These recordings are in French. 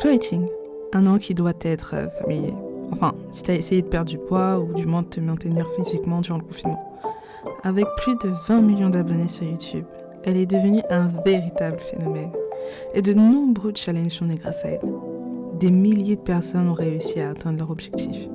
Chloé Ting, un nom qui doit être familier. Enfin, si t'as essayé de perdre du poids ou du moins de te maintenir physiquement durant le confinement. Avec plus de 20 millions d'abonnés sur YouTube, elle est devenue un véritable phénomène. Et de nombreux challenges sont nés grâce à elle. Des milliers de personnes ont réussi à atteindre leur objectif.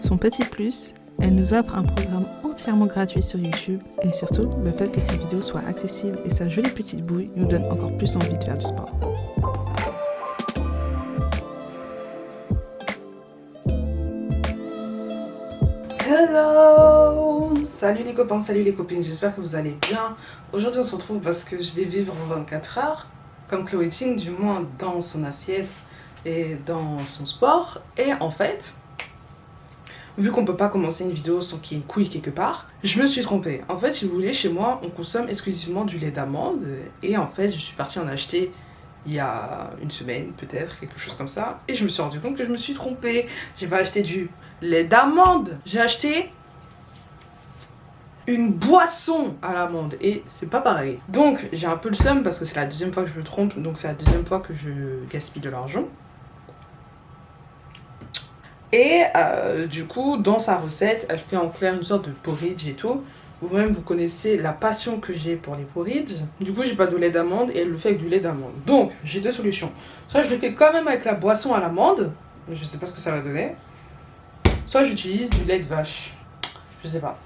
Son petit plus, elle nous offre un programme entièrement gratuit sur YouTube et surtout, le fait que ses vidéos soient accessibles et sa jolie petite bouille nous donne encore plus envie de faire du sport. Hello! Salut les copains, salut les copines, j'espère que vous allez bien. Aujourd'hui on se retrouve parce que je vais vivre en 24 heures, comme Chloé Ting, du moins dans son assiette et dans son sport. Et en fait, vu qu'on peut pas commencer une vidéo sans qu'il y ait une couille quelque part, je me suis trompée. En fait, si vous voulez, chez moi, on consomme exclusivement du lait d'amande. Et en fait, je suis partie en acheter il y a une semaine, peut-être, quelque chose comme ça. Et je me suis rendu compte que je me suis trompée. J'ai pas acheté du lait d'amande. J'ai acheté une boisson à l'amande. Et c'est pas pareil. Donc, j'ai un peu le seum parce que c'est la deuxième fois que je me trompe. Donc, c'est la deuxième fois que je gaspille de l'argent. Et du coup, dans sa recette, elle fait en clair une sorte de porridge et tout. Vous-même, vous connaissez la passion que j'ai pour les porridge. Du coup, j'ai pas de lait d'amande et elle le fait avec du lait d'amande. Donc, j'ai deux solutions. Soit je le fais quand même avec la boisson à l'amande. Je sais pas ce que ça va donner. Soit j'utilise du lait de vache. Je sais pas.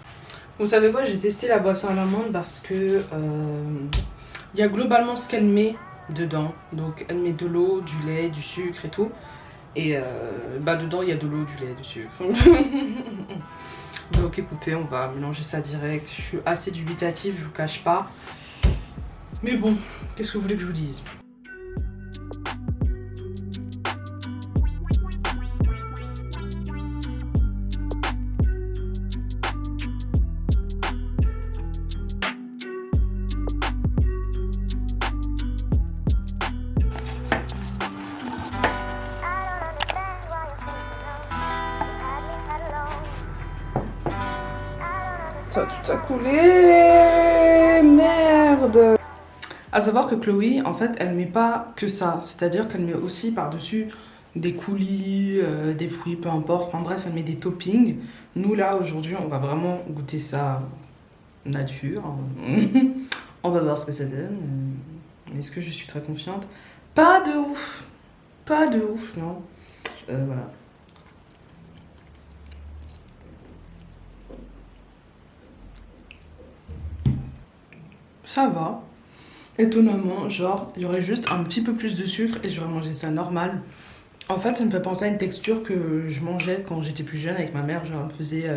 Vous savez quoi, j'ai testé la boisson à l'amande parce que il y a globalement ce qu'elle met dedans. Donc, elle met de l'eau, du lait, du sucre et tout. Et dedans il y a de l'eau, du lait, du sucre. Donc écoutez, on va mélanger ça direct. Je suis assez dubitative, je vous cache pas. Mais bon, qu'est-ce que vous voulez que je vous dise ? Ça tout a coulé, merde. À savoir que Chloé, en fait, elle met pas que ça. C'est-à-dire qu'elle met aussi par-dessus des coulis, des fruits, peu importe. Enfin bref, elle met des toppings. Nous, là, aujourd'hui, on va vraiment goûter ça nature. On va voir ce que ça donne. Est-ce que je suis très confiante ? Pas de ouf. Pas de ouf, non. Voilà. Ça va. Étonnamment, genre, il y aurait juste un petit peu plus de sucre et j'aurais mangé ça normal. En fait, ça me fait penser à une texture que je mangeais quand j'étais plus jeune avec ma mère. Genre, elle me faisait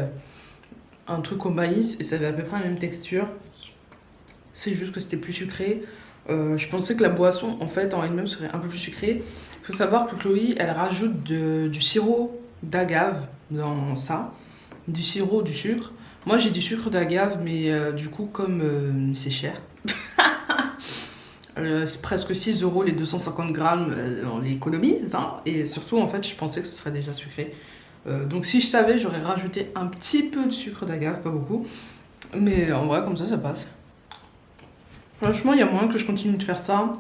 un truc au maïs et ça avait à peu près la même texture. C'est juste que c'était plus sucré. Je pensais que la boisson, en fait, en elle-même serait un peu plus sucrée. Il faut savoir que Chloé, elle rajoute du sirop d'agave dans ça. Du sirop, du sucre. Moi, j'ai du sucre d'agave, mais du coup, comme c'est cher, c'est presque 6 € les 250 grammes, on les économise. Hein, et surtout, en fait, je pensais que ce serait déjà sucré. Donc, si je savais, j'aurais rajouté un petit peu de sucre d'agave, pas beaucoup. Mais en vrai, comme ça passe. Franchement, il y a moyen que je continue de faire ça.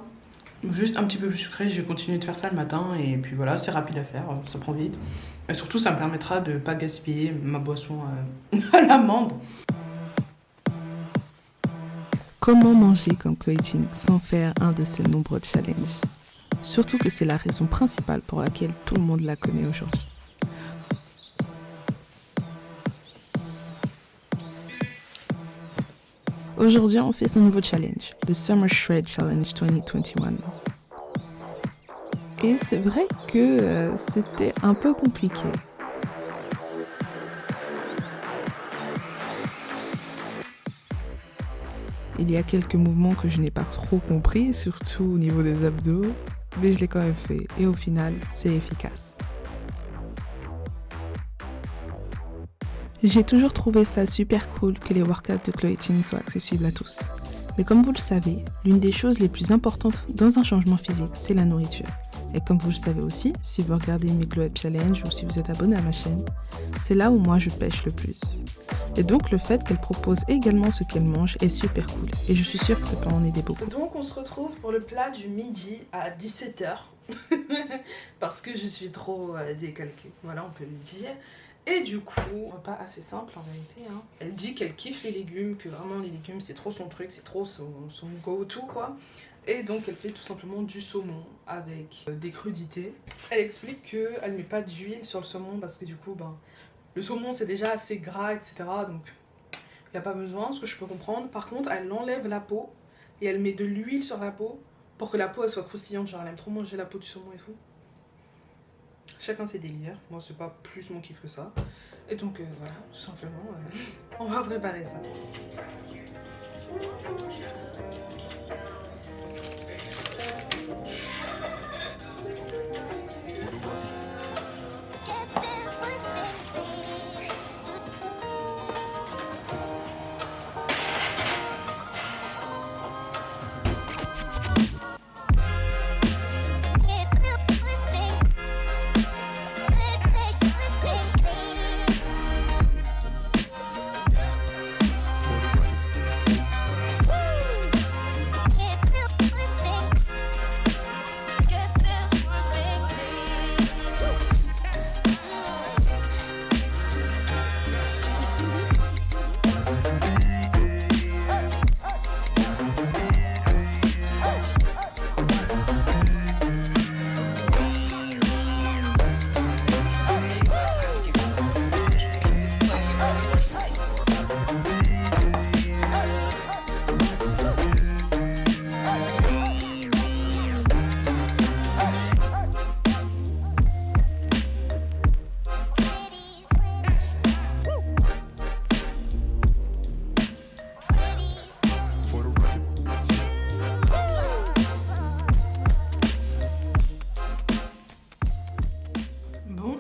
Juste un petit peu plus sucré, je vais continuer de faire ça le matin. Et puis voilà, c'est rapide à faire, ça prend vite. Et surtout, ça me permettra de ne pas gaspiller ma boisson à l'amande. Comment manger comme Chloé Ting sans faire un de ses nombreux challenges ? Surtout que c'est la raison principale pour laquelle tout le monde la connaît aujourd'hui. Aujourd'hui, on fait son nouveau challenge, le Summer Shred Challenge 2021. Et c'est vrai que c'était un peu compliqué. Il y a quelques mouvements que je n'ai pas trop compris, surtout au niveau des abdos, mais je l'ai quand même fait et au final, c'est efficace. J'ai toujours trouvé ça super cool que les workouts de Chloé Ting soient accessibles à tous. Mais comme vous le savez, l'une des choses les plus importantes dans un changement physique, c'est la nourriture. Et comme vous le savez aussi, si vous regardez mes Glow Up Challenge ou si vous êtes abonné à ma chaîne, c'est là où moi je pêche le plus. Et donc le fait qu'elle propose également ce qu'elle mange est super cool. Et je suis sûre que ça peut en aider beaucoup. Donc on se retrouve pour le plat du midi à 17h. Parce que je suis trop décalquée, voilà, on peut le dire. Et du coup, repas assez simple en vérité. Hein. Elle dit qu'elle kiffe les légumes, que vraiment les légumes c'est trop son truc, c'est trop son go-to quoi. Et donc elle fait tout simplement du saumon avec des crudités. Elle explique qu'elle met pas d'huile sur le saumon parce que du coup, le saumon c'est déjà assez gras, etc. Donc il n'y a pas besoin, ce que je peux comprendre. Par contre, elle enlève la peau et elle met de l'huile sur la peau pour que la peau elle soit croustillante. Genre elle aime trop manger la peau du saumon et tout. Chacun ses délires, moi c'est pas plus mon kiff que ça. Et donc voilà, tout simplement, on va préparer ça.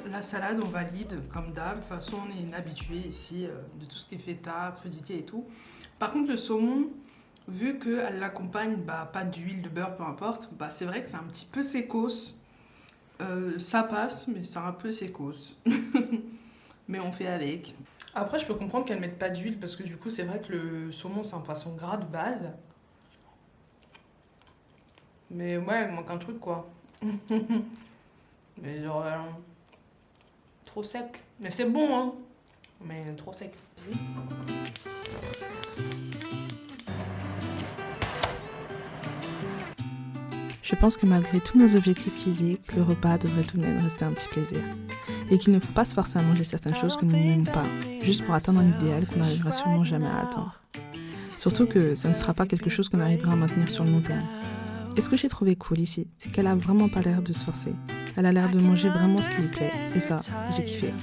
La salade, on valide comme d'hab. De toute façon, on est une habituée ici de tout ce qui est feta, crudité et tout. Par contre, le saumon, vu qu'elle l'accompagne, pas d'huile, de beurre, peu importe, c'est vrai que c'est un petit peu sécos. Ça passe, mais c'est un peu sécos. Mais on fait avec. Après, je peux comprendre qu'elle ne mette pas d'huile parce que du coup, c'est vrai que le saumon, c'est un poisson gras de base. Mais ouais, il manque un truc quoi. Mais genre. Trop sec. Mais c'est bon, hein. Mais trop sec. Je pense que malgré tous nos objectifs physiques, le repas devrait tout de même rester un petit plaisir. Et qu'il ne faut pas se forcer à manger certaines choses que nous n'aimons pas, juste pour atteindre un idéal qu'on n'arrivera sûrement jamais à atteindre. Surtout que ça ne sera pas quelque chose qu'on arrivera à maintenir sur le long terme. Et ce que j'ai trouvé cool ici, c'est qu'elle a vraiment pas l'air de se forcer. Elle a l'air de manger vraiment ce qui lui plaît, et ça, j'ai kiffé.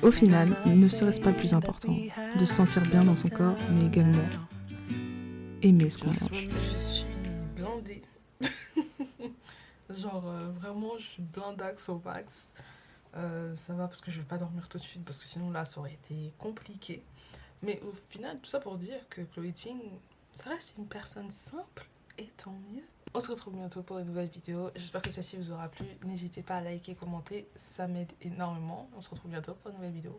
Au final, ne serait-ce pas le plus important, de se sentir bien dans son corps, mais également aimer ce qu'on mange. Je suis blindée. Genre vraiment, je suis blindax au max. Ça va parce que je vais pas dormir tout de suite parce que sinon là ça aurait été compliqué. Mais au final, tout ça pour dire que Chloé Ting, ça reste une personne simple et tant mieux. On se retrouve bientôt pour une nouvelle vidéo. J'espère que celle-ci vous aura plu. N'hésitez pas à liker, commenter, ça m'aide énormément. On se retrouve bientôt pour une nouvelle vidéo.